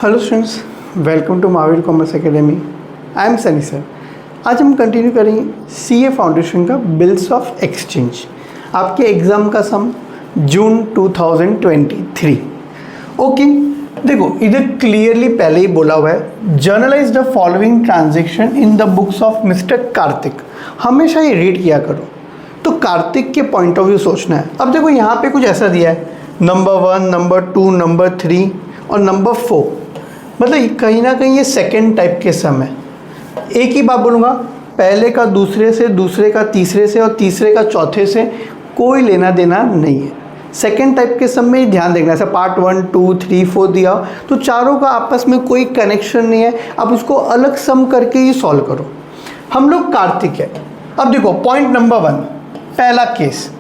Hello students, welcome to Mahavir commerce academy. I am Sunny sir. आज हम continue करेंगे CA foundation का बिल्स ऑफ एक्सचेंज। आपके एग्ज़ाम का सम जून 2023। ओके, देखो इधर क्लियरली पहले ही बोला हुआ है, generalized the following transaction in the books of mister Kartik. हमेशा ये रीड किया करो। तो कार्तिक के पॉइंट ऑफ व्यू सोचना है। अब देखो यहाँ पे कुछ ऐसा दिया है, नंबर 1, नंबर 2, नंबर 3 और नंबर 4। मतलब कहीं ना कहीं ये सेकंड टाइप के सम है। एक ही बात बोलूँगा, पहले का दूसरे से, दूसरे का तीसरे से और तीसरे का चौथे से कोई लेना देना नहीं है। सेकंड टाइप के सम में ही ध्यान देखना है। ऐसा पार्ट 1, 2, 3, 4 दिया हो तो चारों का आपस में कोई कनेक्शन नहीं है, आप उसको अलग सम करके ही सॉल्व करो। हम लोग कार्तिक है। अब देखो पॉइंट नंबर 1, पहला case,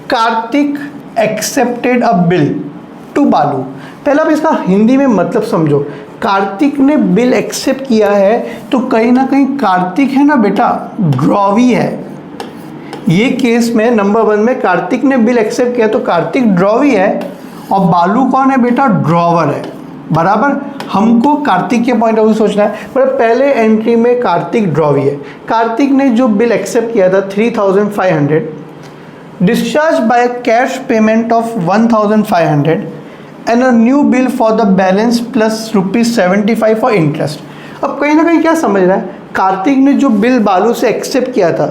Kartik accepted a bill to Balu. पहला अब इसका हिंदी में मतलब समझो। कार्तिक ने बिल एक्सेप्ट किया है तो कहीं ना कहीं कार्तिक है ना बेटा, ड्रॉवी है। ये केस में नंबर 1 में कार्तिक ने बिल एक्सेप्ट किया तो कार्तिक ड्रॉवी है और बालू कौन है बेटा, ड्रॉवर है। बराबर, हमको कार्तिक के पॉइंट ऑफ व्यू सोचना है। मतलब पहले एंट्री में कार्तिक ड्रॉवी है। कार्तिक ने जो बिल एक्सेप्ट किया था 3500, discharge by cash payment of 1500 and a new bill for the balance plus ₹75 for interest. अब कहीं ना कहीं क्या समझ रहा है, कार्तिक ने जो बिल बालू से एक्सेप्ट किया था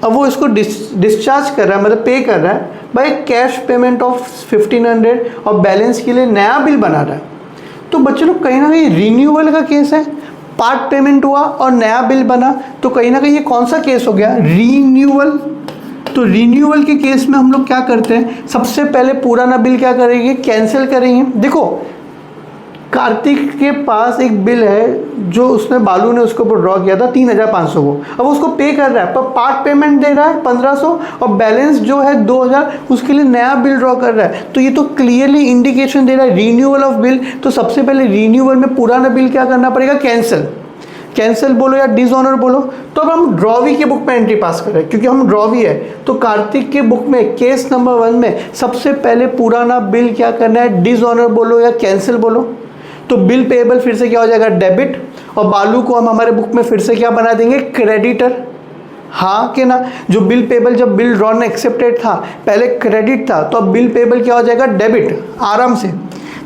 अब वो इसको डिस्चार्ज कर रहा है, मतलब पे कर रहा है बाय कैश पेमेंट ऑफ 1500 और बैलेंस के लिए नया बिल बना रहा है। तो बच्चों लोग कहीं ना कहीं रिन्यूअल का केस है। पार्ट पेमेंट हुआ और नया बिल बना तो कहीं ना कहीं ये कौन सा केस हो गया, रीन्यूअल। तो रिन्यूअल के केस में हम लोग क्या करते हैं, सबसे पहले पुराना बिल क्या करेंगे, कैंसिल करेंगे। देखो कार्तिक के पास एक बिल है जो उसने बालू ने उसके ऊपर ड्रॉ किया था 3500 को, अब उसको पे कर रहा है पर पार्ट पेमेंट दे रहा है 1500 और बैलेंस जो है 2000 उसके लिए नया बिल ड्रॉ कर रहा है। तो ये तो क्लियरली इंडिकेशन दे रहा है रिन्यूअल ऑफ बिल। तो सबसे पहले रिन्यूअल में पुराना बिल क्या करना पड़ेगा, कैंसिल। कैंसिल बोलो या डिसऑनर बोलो। तो अब हम ड्रॉवी के बुक में एंट्री पास कर रहे हैं क्योंकि हम ड्रॉवी है। तो कार्तिक के बुक में केस नंबर 1 में सबसे पहले पुराना बिल क्या करना है, डिसऑनर बोलो या कैंसिल बोलो। तो बिल पेएबल फिर से क्या हो जाएगा, डेबिट। और बालू को हम हमारे बुक में फिर से क्या बना देंगे, क्रेडिटर। हाँ कि ना, जो बिल पेएबल जब बिल ड्रॉन एक्सेप्टेड था पहले क्रेडिट था तो अब बिल पेएबल क्या हो जाएगा, डेबिट, आराम से।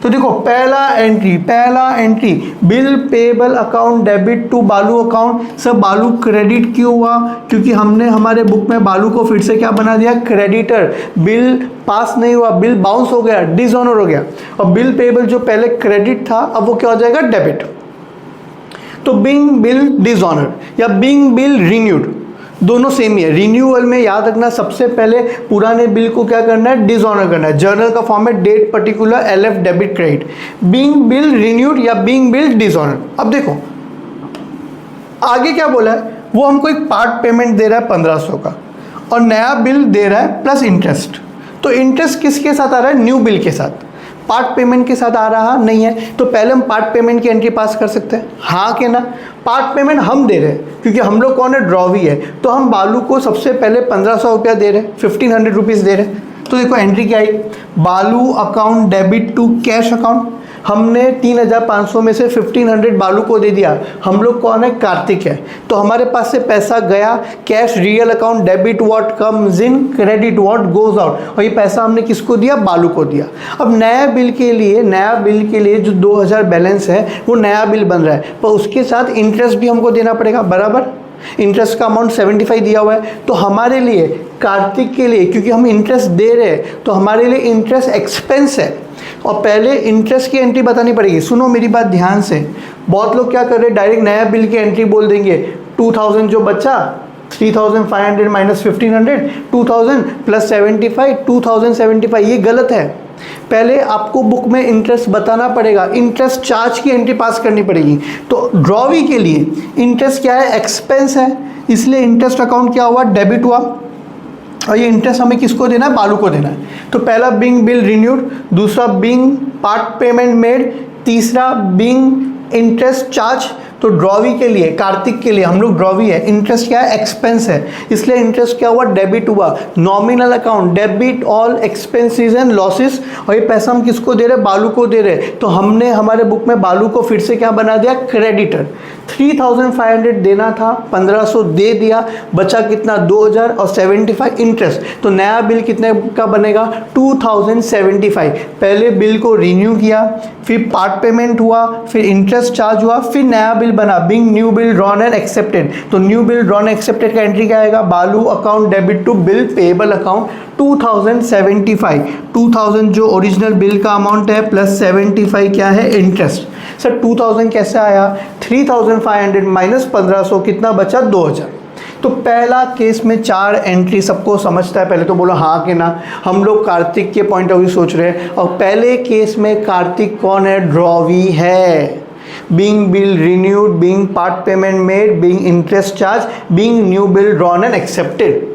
तो देखो पहला entry bill payable account debit to Balu account. सब बालू क्रेडिट क्यों हुआ, क्योंकि हमने हमारे बुक में बालू को फिर से क्या बना दिया, क्रेडिटर। बिल पास नहीं हुआ, बिल बाउंस हो गया, डिसऑनर हो गया। और बिल पेएबल जो पहले क्रेडिट था अब वो क्या हो जाएगा, डेबिट। तो बीइंग बिल डिसऑनर या बीइंग बिल रिन्यूड दोनों सेम ही है। रिन्यूअल में याद रखना सबसे पहले पुराने बिल को क्या करना है, डिसऑनर करना है। जर्नल का format date particular LF debit credit. Being bill renewed या बीइंग बिल डिसऑनर। अब देखो आगे क्या बोला है, वो हमको एक पार्ट पेमेंट दे रहा है 1500 का और नया बिल दे रहा है प्लस इंटरेस्ट। तो इंटरेस्ट किसके साथ आ रहा है, न्यू बिल के साथ। पार्ट पेमेंट के साथ आ रहा नहीं है तो पहले हम पार्ट पेमेंट की एंट्री पास कर सकते हैं, हाँ कि ना। पार्ट पेमेंट हम दे रहे हैं क्योंकि हम लोग कौन है, ड्रॉवी है। तो हम बालू को सबसे पहले 1500 रुपया दे रहे हैं, 1500 रुपीज़ दे रहे हैं। तो देखो एंट्री क्या आई, Balu account debit to cash account. हमने 3500 में से 1500 बालू को दे दिया। हम लोग कौन है, कार्तिक है। तो हमारे पास से पैसा गया, cash real account debit what comes in, credit what goes out. और ये पैसा हमने किसको दिया, बालू को दिया। अब नया बिल के लिए जो 2000 बैलेंस है वो नया बिल बन रहा है, पर उसके साथ इंटरेस्ट भी हमको देना पड़ेगा। बराबर, इंटरेस्ट का अमाउंट 75 दिया हुआ है। तो हमारे लिए कार्तिक के लिए, क्योंकि हम इंटरेस्ट दे रहे हैं तो हमारे लिए इंटरेस्ट एक्सपेंस है और पहले इंटरेस्ट की एंट्री बतानी पड़ेगी। सुनो मेरी बात ध्यान से। बहुत लोग क्या कर रहे हैं, डायरेक्ट नया बिल की एंट्री बोल देंगे। 2000 जो बचा, 3500 माइनस 1500, 2000 प्लस 75, 2075। ये गलत है। पहले आपको बुक में इंटरेस्ट बताना पड़ेगा, इंटरेस्ट चार्ज की एंट्री पास करनी पड़ेगी। तो ड्रॉवी के लिए इंटरेस्ट क्या है, एक्सपेंस है, इसलिए इंटरेस्ट अकाउंट क्या हुआ, डेबिट हुआ। और ये इंटरेस्ट हमें किसको देना है, बालू को देना है। तो पहला बीइंग बिल रिन्यूड, दूसरा बीइंग पार्ट पेमेंट मेड, तीसरा बीइंग इंटरेस्ट चार्ज, तो ड्रॉवी के लिए, कार्तिक के लिए हम लोग ड्रॉवी है, इंटरेस्ट क्या है, एक्सपेंस है, इसलिए इंटरेस्ट क्या हुआ, डेबिट हुआ। Nominal account, debit all expenses and losses, और ये पैसा हम किसको दे रहे, बालू को दे रहे, तो हमने हमारे बुक में बालू को फिर से क्या बना दिया, क्रेडिटर। 3500 देना था, 1500 दे दिया, बचा कितना, 2000 और 75 इंटरेस्ट, तो नया बिल कितने का बनेगा, 2075। पहले बिल को रिन्यू किया, फिर पार्ट पेमेंट हुआ, फिर इंटरेस्ट चार्ज हुआ, फिर नया बिल बना, being new bill drawn and accepted. तो न्यू बिल ड्रॉन एक्सेप्टेड का एंट्री क्या आएगा, Balu account debit to bill payable account 2075। 2000 जो ओरिजिनल बिल का अमाउंट है प्लस 75 क्या है, इंटरेस्ट। सर 2000 कैसे आया, 3500 माइनस 1500 कितना बचा, 2000। तो पहला केस में 4 एंट्री सबको समझता है, पहले तो बोलो हाँ कि ना। हम लोग कार्तिक के पॉइंट ऑफ व्यू सोच रहे हैं, और पहले केस में कार्तिक कौन है, ड्रॉवी है। Being bill renewed, being part payment made, being interest charge, being new bill drawn and accepted.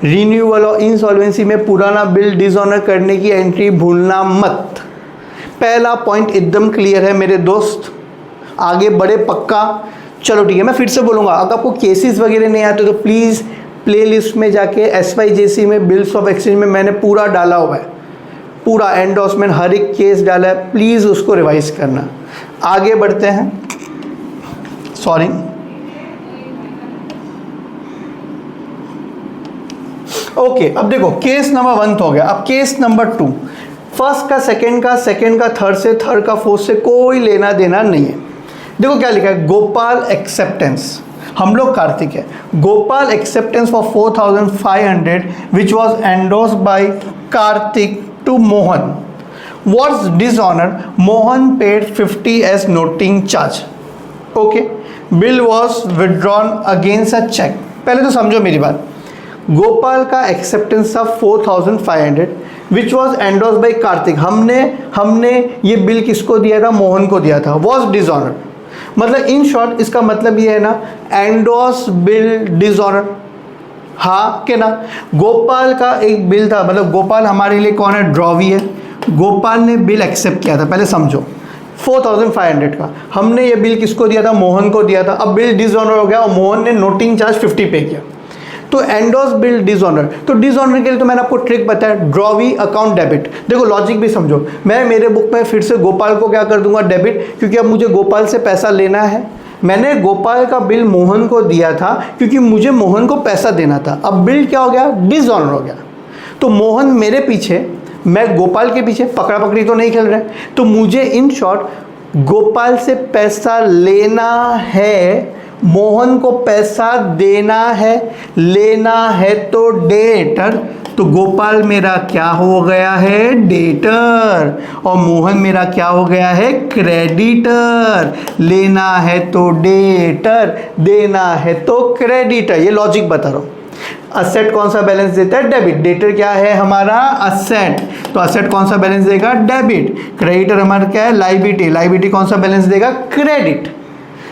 Renewal और इंसॉल्वेंसी में पुराना बिल डिसऑनर करने की एंट्री भूलना मत। पहला पॉइंट एकदम क्लियर है मेरे दोस्त, आगे बढ़े पक्का। चलो ठीक है, मैं फिर से बोलूँगा, अगर आपको केसेस वगैरह नहीं आते तो प्लीज़ प्लेलिस्ट में जाके SYJC में बिल्स ऑफ एक्सचेंज में मैंने पूरा डाला हुआ है, पूरा एंडोर्समेंट हर एक केस डाला है, प्लीज़ उसको रिवाइज करना। आगे बढ़ते हैं, सॉरी ओके। अब देखो केस नंबर 1 तो हो गया, अब केस नंबर 2। फर्स्ट का, सेकंड का, थर्ड से, थर्ड का, फोर्थ से कोई लेना देना नहीं है। देखो क्या लिखा है, गोपाल एक्सेप्टेंस, हम लोग कार्तिक है, Gopal acceptance for 4500 which was endorsed by Kartik to Mohan was dishonored. Mohan paid 50 as noting charge. Okay. Bill was withdrawn against a check. पहले तो समझो मेरी बात, गोपाल का एक्सेप्टेंस था 4500 which was endorsed by Kartik. हमने ये बिल किसको दिया था, मोहन को दिया था। वॉज डिसऑनर्ड मतलब इन शॉर्ट इसका मतलब ये है ना, एंडोर्स बिल डिसऑनर्ड, हाँ के ना। गोपाल का एक बिल था, मतलब गोपाल हमारे लिए कौन है, ड्रॉवी है। गोपाल ने बिल एक्सेप्ट किया था, पहले समझो 4500 का, हमने ये बिल किसको दिया था, मोहन को दिया था। अब बिल डिसऑनर हो गया और मोहन ने नोटिंग चार्ज 50 पे किया, तो एंडोर्स बिल डिसऑनर। तो डिसऑनर के लिए तो मैंने आपको ट्रिक बताया, ड्रॉवी अकाउंट डेबिट। देखो लॉजिक भी समझो, मैं मेरे बुक में फिर से गोपाल को क्या कर दूंगा, डेबिट, क्योंकि अब मुझे गोपाल से पैसा लेना है। मैंने गोपाल का बिल मोहन को दिया था क्योंकि मुझे मोहन को पैसा देना था। अब बिल क्या हो गया, डिसऑनर हो गया। तो मोहन मेरे पीछे, मैं गोपाल के पीछे, पकड़ा पकड़ी तो नहीं खेल रहे, तो मुझे इन शॉर्ट गोपाल से पैसा लेना है, मोहन को पैसा देना है, लेना है तो डेटर। तो गोपाल मेरा क्या हो गया है, डेटर, और मोहन मेरा क्या हो गया है, क्रेडिटर। लेना है तो डेटर, देना है तो क्रेडिटर। ये लॉजिक बता रहा हूँ। असेट कौन सा बैलेंस देता है, डेबिट। डेटर क्या है हमारा, असेट, तो असेट कौन सा बैलेंस देगा, डेबिट। क्रेडिटर हमारा क्या है, लाइबिलिटी। लाइबिलिटी कौन सा बैलेंस देगा, क्रेडिट।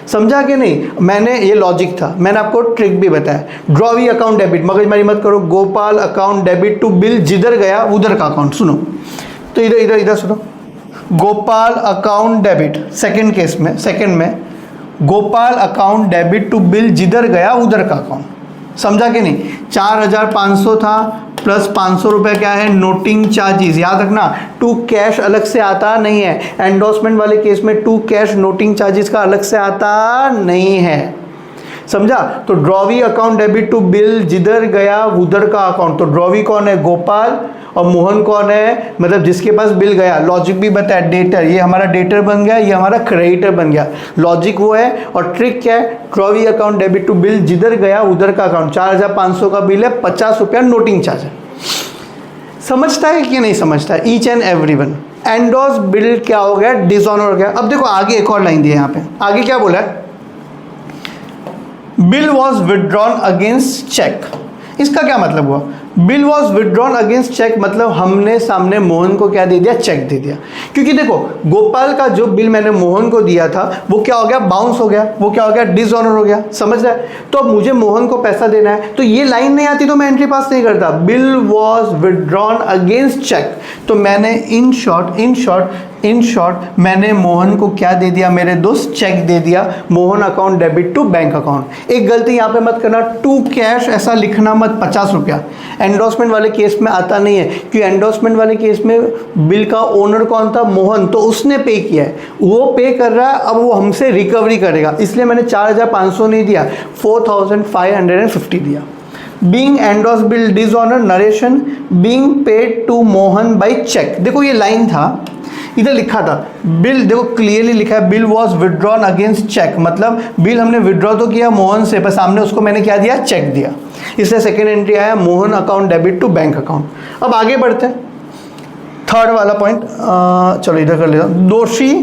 समझा कि नहीं, मैंने ये लॉजिक था, मैंने आपको ट्रिक भी बताया। ड्रॉवी अकाउंट डेबिट, मगजमारी मत करो। Gopal account debit to bill, जिधर गया उधर का अकाउंट। सुनो तो इधर सुनो, Gopal account debit second case में, सेकंड में Gopal account debit to bill, जिधर गया उधर का अकाउंट। समझा कि नहीं, 4500 था प्लस 500 रुपये क्या है, नोटिंग चार्जेस। याद रखना, टू कैश अलग से आता नहीं है, एंडोर्समेंट वाले केस में टू कैश नोटिंग चार्जेस का अलग से आता नहीं है। समझा, तो drawee account debit to bill, जिधर गया उधर का अकाउंट। तो ड्रॉवी कौन है, गोपाल, और मोहन कौन है, मतलब जिसके पास बिल गया। लॉजिक भी बताया, डेटर, ये हमारा डेटर बन गया, ये हमारा क्रेडिटर बन गया। लॉजिक वो है, और ट्रिक क्या है, drawee account debit to bill, जिधर गया उधर का अकाउंट। 4500 का बिल है, 50 रुपया नोटिंग चार्ज है। समझता है कि नहीं समझता है, each and every one. Endorse bill क्या हो गया, डिसऑनर हो गया। अब देखो आगे एक और लाइन दी है यहाँ पे, आगे क्या बोला है, bill was withdrawn against cheque. इसका क्या मतलब हुआ, bill was withdrawn against cheque, मतलब हमने सामने मोहन को क्या दे दिया, चेक दे दिया। क्योंकि देखो गोपाल का जो बिल मैंने मोहन को दिया था वो क्या हो गया, बाउंस हो गया, वो क्या हो गया, डिसऑनर हो गया। समझ रहा है, तो अब मुझे मोहन को पैसा देना है, तो ये लाइन नहीं आती तो मैं एंट्री पास नहीं करता। Bill was withdrawn against cheque, तो मैंने इन शॉर्ट इन शॉर्ट मैंने मोहन को क्या दे दिया मेरे दोस्त, चेक दे दिया। Mohan account debit to bank account. एक गलती यहाँ पे मत करना, टू कैश ऐसा लिखना मत, 50 रुपया। एंडोर्समेंट वाले केस में आता नहीं है, क्योंकि एंडोर्समेंट वाले केस में बिल का ओनर कौन था, मोहन, तो उसने पे किया है, वो पे कर रहा है, अब वो हमसे रिकवरी करेगा, इसलिए मैंने 4500 नहीं दिया, 4550 दिया। Being endorse bill dishonour narration being paid to Mohan by cheque. देखो ये लाइन था, इधर लिखा था बिल, देखो क्लियरली लिखा है bill was withdrawn against cheque, मतलब बिल हमने विदड्रॉ तो किया मोहन से, पर सामने उसको मैंने क्या दिया, चेक दिया, इसलिए सेकेंड एंट्री आया Mohan account debit to bank account. अब आगे बढ़ते हैं, थर्ड वाला पॉइंट, चलो इधर कर लेता हूँ। दोषी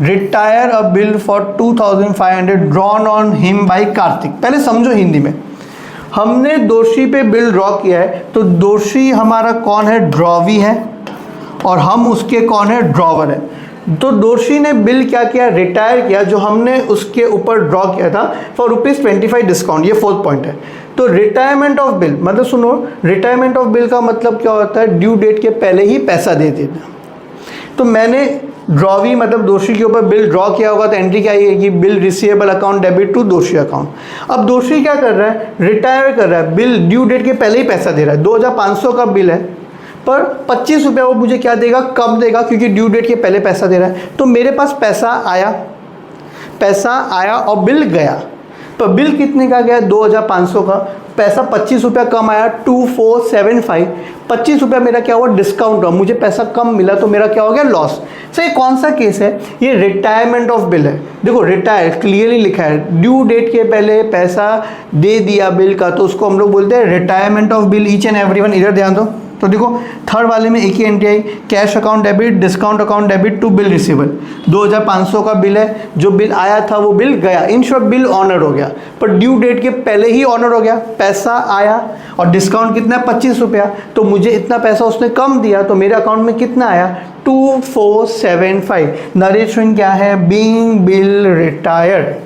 retire a bill for 2500 drawn on him by Kartik. पहले समझो हिंदी में, हमने दोषी पे बिल ड्रॉ किया है, तो दोषी हमारा कौन है, ड्रॉवी है, और हम उसके कौन है, ड्रॉवर है। तो दोषी ने बिल क्या किया, रिटायर किया, जो हमने उसके ऊपर ड्रॉ किया था फॉर ₹25 डिस्काउंट। ये फोर्थ पॉइंट है। तो रिटायरमेंट ऑफ बिल मतलब सुनो, रिटायरमेंट ऑफ बिल का मतलब क्या होता है, ड्यू डेट के पहले ही पैसा दे देना। तो मैंने ड्रॉवी मतलब दोषी के ऊपर बिल ड्रॉ किया होगा, तो एंट्री क्या आएगी, bill receivable account debit to Doshi account. अब दोषी क्या कर रहा है, रिटायर कर रहा है, बिल ड्यू डेट के पहले ही पैसा दे रहा है, 2500 का बिल है, पर 25 रुपया वो मुझे क्या देगा, कब देगा, क्योंकि ड्यू डेट के पहले पैसा दे रहा है। तो मेरे पास पैसा आया और बिल गया, पर बिल कितने का गया, 2500 का, पैसा 25 रुपया कम आया, 2475, 25 रुपया मेरा क्या हुआ, डिस्काउंट हुआ, मुझे पैसा कम मिला, तो मेरा क्या हो गया, लॉस। सर ये कौन सा केस है, ये रिटायरमेंट ऑफ बिल है। देखो रिटायर क्लियरली लिखा है, ड्यू डेट के पहले पैसा दे दिया बिल का, तो उसको हम लोग बोलते हैं retirement of bill. Each and everyone इधर ध्यान दो। तो देखो थर्ड वाले में एक ही एंट्री आई, cash account debit, discount account debit to bill receivable. 2500 का बिल है, जो बिल आया था वो बिल गया, इन शॉर्ट बिल ऑनर हो गया, पर ड्यू डेट के पहले ही ऑनर हो गया, पैसा आया, और डिस्काउंट कितना है, 25 रुपया, तो मुझे इतना पैसा उसने कम दिया, तो मेरे अकाउंट में कितना आया, 2475। नरेशन क्या है, बीइंग बिल रिटायर्ड।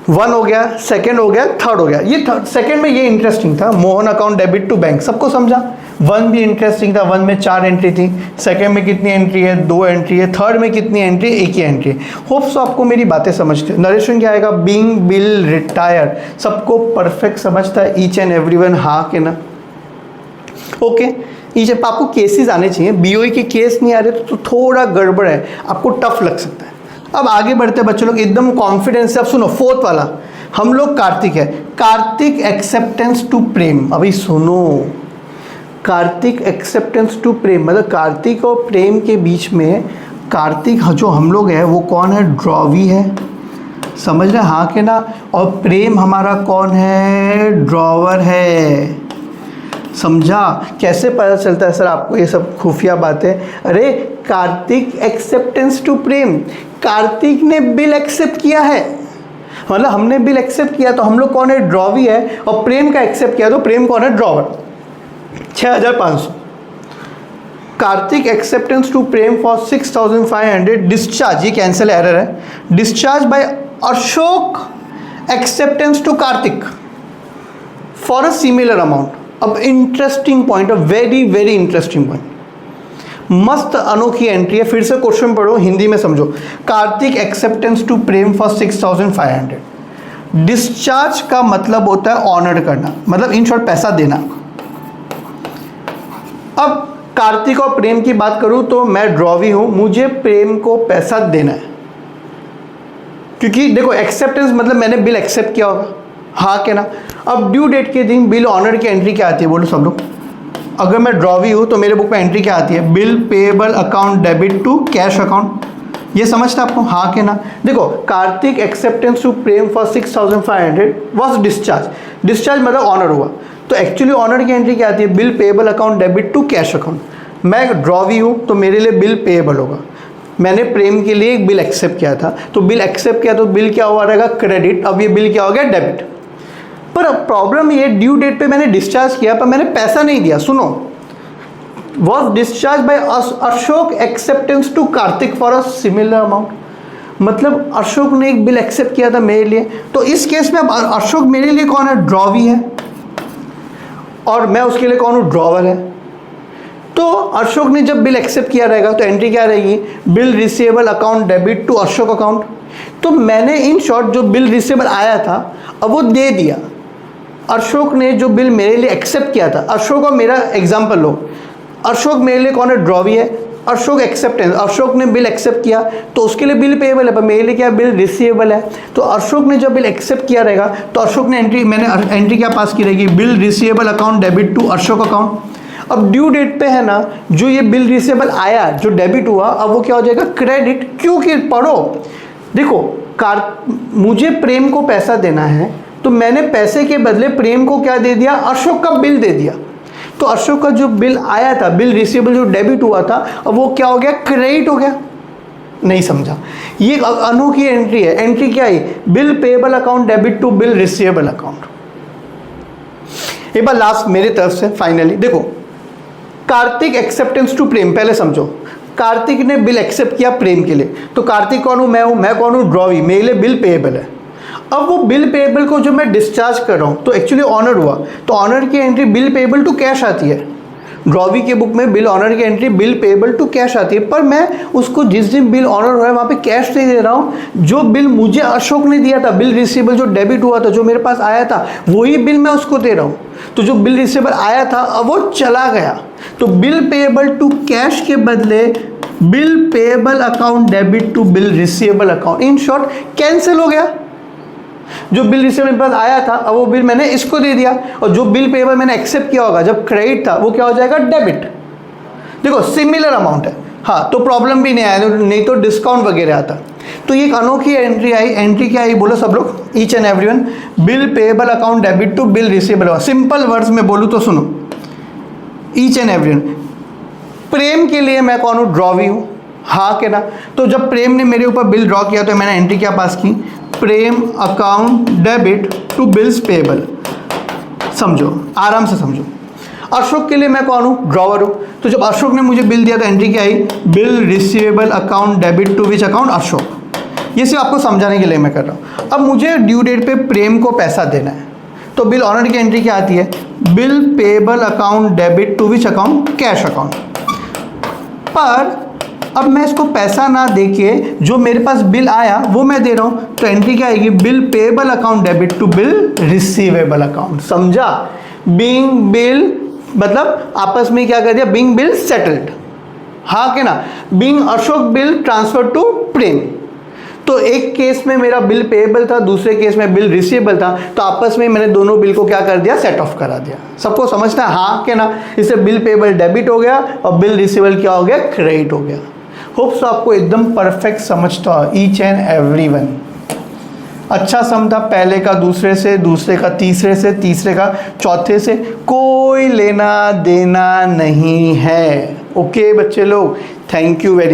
1 हो गया, सेकंड हो गया, थर्ड हो गया। ये सेकंड में ये इंटरेस्टिंग था, Mohan account debit to bank, सबको समझा। 1 भी इंटरेस्टिंग था, 1 में 4 एंट्री थी, सेकंड में कितनी एंट्री है, 2 एंट्री है, थर्ड में कितनी एंट्री, 1 ही एंट्री है। होप्स आपको मेरी बातें समझते हो। नरेशन क्या आएगा, बीइंग बिल रिटायर, सबको परफेक्ट समझता है, ईच एंड एवरीवन, हाँ के ना, ओके। ये आपको केसेस आने चाहिए, बीओई के केस नहीं आ रहे तो थोड़ा गड़बड़ है, आपको टफ लग सकता है। अब आगे बढ़ते हैं बच्चों लोग एकदम कॉन्फिडेंस से। अब सुनो फोर्थ वाला, हम लोग कार्तिक है, कार्तिक एक्सेप्टेंस टू प्रेम। अभी सुनो, कार्तिक एक्सेप्टेंस टू प्रेम मतलब कार्तिक और प्रेम के बीच में, कार्तिक जो हम लोग है वो कौन है, ड्रॉवी है, समझ रहे, हाँ के ना, और प्रेम हमारा कौन है, ड्रॉवर है। समझा, कैसे पता चलता है सर आपको ये सब खुफिया बातें, अरे कार्तिक एक्सेप्टेंस टू प्रेम, कार्तिक ने बिल एक्सेप्ट किया है, मतलब हमने बिल एक्सेप्ट किया, तो हम लोग कौन है, ड्रॉवी है, और प्रेम का एक्सेप्ट किया, तो प्रेम कौन है, drawer. 6500। Kartik acceptance to Prem for 6500 discharge, ये कैंसिल एरर है, discharge by Ashok acceptance to Kartik for a similar amount. अब interesting point, very very interesting point, मस्त अनोखी एंट्री है। फिर से क्वेश्चन पढ़ो, हिंदी में समझो। Kartik acceptance to Prem for 6500, discharge का मतलब होता है ऑनर करना, मतलब इन शॉर्ट पैसा देना। अब कार्तिक और प्रेम की बात करूं तो मैं ड्रॉवी हूं, मुझे प्रेम को पैसा देना है, क्योंकि देखो एक्सेप्टेंस मतलब मैंने बिल एक्सेप्ट किया होगा, हाँ के ना। अब ड्यू डेट के दिन बिल ऑनर की एंट्री क्या आती है, बोलो सब लोग। अगर मैं ड्रॉवी हूँ तो मेरे बुक में एंट्री क्या आती है, bill payable account debit to cash account. ये समझता आपको, हाँ के ना। देखो Kartik acceptance to Prem for 6500 was discharge, discharge मतलब ऑनर हुआ, तो एक्चुअली ऑनर की एंट्री क्या आती है, bill payable account debit to cash account. मैं ड्रॉवी हूँ तो मेरे लिए बिल पेएबल होगा, मैंने प्रेम के लिए एक बिल एक्सेप्ट किया था, तो बिल एक्सेप्ट किया तो बिल क्या हुआ रहेगा, क्रेडिट। अब ये बिल क्या हो गया, डेबिट। पर अब प्रॉब्लम ये, ड्यू डेट पे मैंने डिस्चार्ज किया पर मैंने पैसा नहीं दिया। सुनो, was discharge by Ashok acceptance to Kartik for a similar amount, मतलब अशोक ने एक बिल एक्सेप्ट किया था मेरे लिए, तो इस केस में अशोक मेरे लिए कौन है, ड्रॉवी है, और मैं उसके लिए कौन हूँ, ड्रॉवर है। तो अशोक ने जब बिल एक्सेप्ट किया रहेगा तो एंट्री क्या रहेगी, bill receivable account debit to Ashok account. तो मैंने इन शॉर्ट जो बिल रिसीवेबल आया था अब वो दे दिया। अशोक ने जो बिल मेरे लिए एक्सेप्ट किया था, अशोक का मेरा एग्जांपल लो, अशोक मेरे लिए कौन है, ड्रॉवी है। अशोक एक्सेप्टेंस, अशोक ने बिल एक्सेप्ट किया तो उसके लिए बिल पेएबल है, पर मेरे लिए क्या बिल रिसीवेबल है। तो अशोक ने जब बिल एक्सेप्ट किया रहेगा तो अशोक ने मैंने एंट्री क्या पास की रहेगी, bill receivable account debit to Ashok account. अब ड्यू डेट पे है ना, जो ये बिल रिसीवेबल आया जो डेबिट हुआ, अब वो क्या हो जाएगा, क्रेडिट। क्योंकि पढ़ो देखो, मुझे प्रेम को पैसा देना है तो मैंने पैसे के बदले प्रेम को क्या दे दिया, अशोक का बिल दे दिया। तो अशोक का जो बिल आया था, बिल रिसीवेबल जो डेबिट हुआ था, अब वो क्या हो गया, क्रेडिट हो गया। नहीं समझा, ये अनोखी एंट्री है। एंट्री क्या है, bill payable account debit to bill receivable account. एक बार लास्ट मेरी तरफ से फाइनली देखो, कार्तिक एक्सेप्टेंस टू प्रेम, पहले समझो। कार्तिक ने बिल एक्सेप्ट किया प्रेम के लिए, तो कार्तिक कौन हूँ, मैं कौन हूँ, ड्रॉवी, मेरे लिए बिल पेएबल है। अब वो बिल पेएबल को जो मैं डिस्चार्ज कर रहा हूँ तो एक्चुअली ऑनर हुआ, तो ऑनर की entry bill payable to cash आती है। ड्रॉवी के बुक में बिल ऑनर की entry bill payable to cash आती है, पर मैं उसको जिस दिन बिल ऑनर हो रहा है वहाँ पे कैश नहीं दे रहा हूँ। जो बिल मुझे अशोक ने दिया था, बिल रिसीवेबल जो डेबिट हुआ था, जो मेरे पास आया था, वही बिल मैं उसको दे रहा हूँ। तो जो बिल रिसीवेबल आया था अब वो चला गया, तो बिल पेएबल टू कैश के बदले bill payable account debit to bill receivable account, in short cancel हो गया। जो बिल रिसीवेबल मेरे पास आया था अब वो बिल मैंने इसको दे दिया, और जो बिल पेएबल मैंने एक्सेप्ट किया होगा जब क्रेडिट था, वो क्या हो जाएगा, डेबिट। देखो सिमिलर अमाउंट है, हाँ, तो प्रॉब्लम भी नहीं आया, नहीं तो डिस्काउंट वगैरह आता। तो ये एक अनोखी एंट्री आई। एंट्री क्या आई बोलो सब लोग, each and everyone, bill payable account debit to bill receivable. Simple words में बोलूँ तो सुनो, ईच एंड एवरीवन, प्रेम के लिए मैं कौन हूँ, ड्रॉवी हूँ, हाँ के ना। तो जब प्रेम ने मेरे ऊपर बिल ड्रॉ किया तो मैंने एंट्री क्या पास की, Prem account debit to bills payable. समझो, आराम से समझो। अशोक के लिए मैं कौन हूँ, ड्रॉवर हूँ, तो जब अशोक ने मुझे बिल दिया तो एंट्री क्या आई, bill receivable account debit to which account, Ashok. ये सिर्फ आपको समझाने के लिए मैं कर रहा हूँ। अब मुझे ड्यू डेट पे प्रेम को पैसा देना है, तो बिल ऑनर की एंट्री क्या आती है, bill payable account debit to which account, cash account. पर अब मैं इसको पैसा ना देके जो मेरे पास बिल आया वो मैं दे रहा हूँ, तो एंट्री क्या आएगी, bill payable account debit to bill receivable account. समझा, बीइंग बिल मतलब आपस में क्या कर दिया, बीइंग बिल सेटल्ड, हाँ के ना। Being Ashok bill transfer to Prem, तो एक केस में मेरा बिल पेएबल था, दूसरे केस में बिल रिसीवेबल था, तो आपस में मैंने दोनों बिल को क्या कर दिया, सेट ऑफ करा दिया। सबको समझना है, हाँ के ना। इससे बिल पेएबल डेबिट हो गया और बिल रिसीवेबल क्या हो गया, क्रेडिट हो गया। होप्स आपको एकदम परफेक्ट समझता हो, ईच एंड एवरी वन। अच्छा समझा, पहले का दूसरे से, दूसरे का तीसरे से, तीसरे का चौथे से, कोई लेना देना नहीं है। ओके बच्चे लोग, थैंक यू वेरी